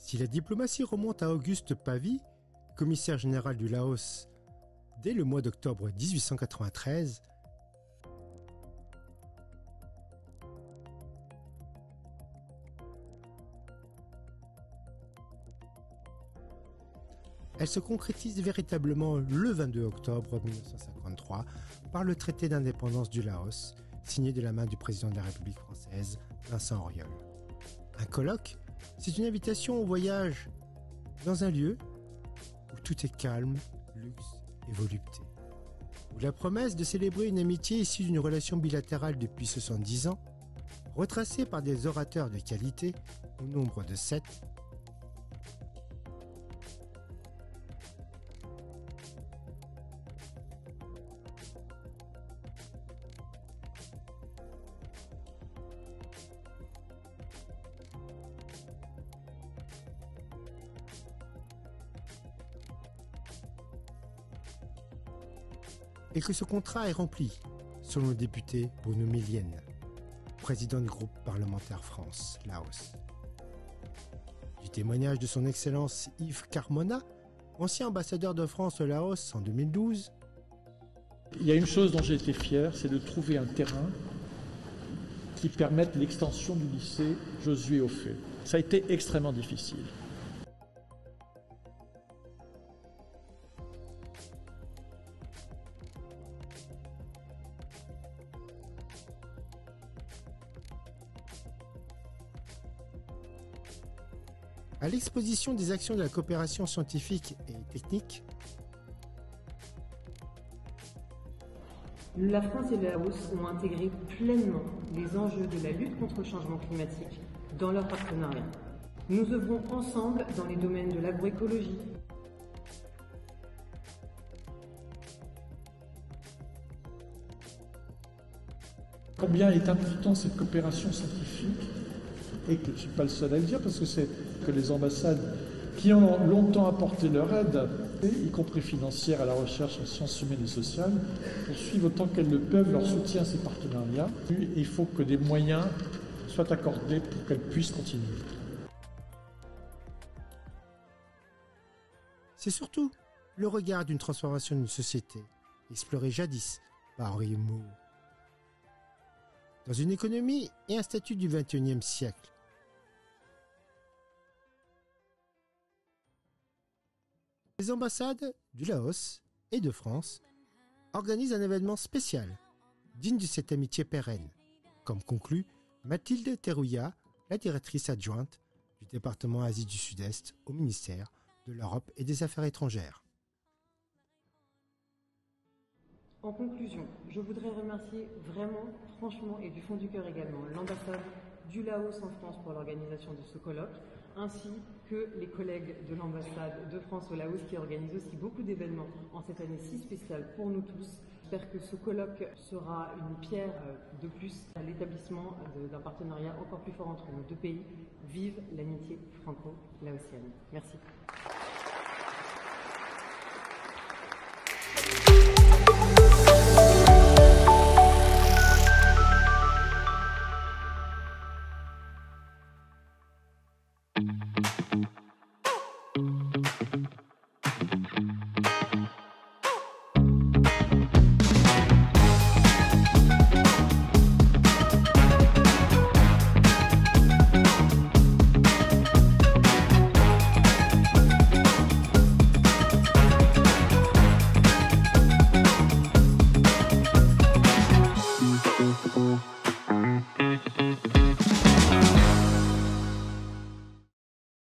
Si la diplomatie remonte à Auguste Pavie, commissaire général du Laos dès le mois d'octobre 1893, elle se concrétise véritablement le 22 octobre 1953 par le traité d'indépendance du Laos, signé de la main du président de la République française, Vincent Auriol. Un colloque, c'est une invitation au voyage dans un lieu où tout est calme, luxe et volupté. Où la promesse de célébrer une amitié issue d'une relation bilatérale depuis 70 ans, retracée par des orateurs de qualité, au nombre de 7, et que ce contrat est rempli, selon le député Bruno Millienne, président du groupe parlementaire France-Laos. Du témoignage de son Excellence Yves Carmona, ancien ambassadeur de France au Laos en 2012. Il y a une chose dont j'ai été fier, c'est de trouver un terrain qui permette l'extension du lycée Josué Auffet. Ça a été extrêmement difficile. À l'exposition des actions de la coopération scientifique et technique, la France et le Laos ont intégré pleinement les enjeux de la lutte contre le changement climatique dans leur partenariat. Nous œuvrons ensemble dans les domaines de l'agroécologie, Combien est importante cette coopération scientifique, et que je ne suis pas le seul à le dire, parce que c'est que les ambassades qui ont longtemps apporté leur aide, y compris financière, à la recherche en sciences humaines et sociales, poursuivent autant qu'elles le peuvent leur soutien à ces partenariats. Il faut que des moyens soient accordés pour qu'elles puissent continuer. c'est surtout le regard d'une transformation d'une société, explorée jadis par Henri Moore. Dans une économie et un statut du XXIe siècle, les ambassades du Laos et de France organisent un événement spécial, digne de cette amitié pérenne, comme conclut Mathilde Terouya, la directrice adjointe du département Asie du Sud-Est au ministère de l'Europe et des Affaires étrangères. En conclusion, je voudrais remercier vraiment, franchement et du fond du cœur également, l'ambassade du Laos en France pour l'organisation de ce colloque, ainsi que les collègues de l'ambassade de France au Laos qui organisent aussi beaucoup d'événements en cette année si spéciale pour nous tous. J'espère que ce colloque sera une pierre de plus à l'établissement d'un partenariat encore plus fort entre nos deux pays. Vive l'amitié franco-laotienne. Merci.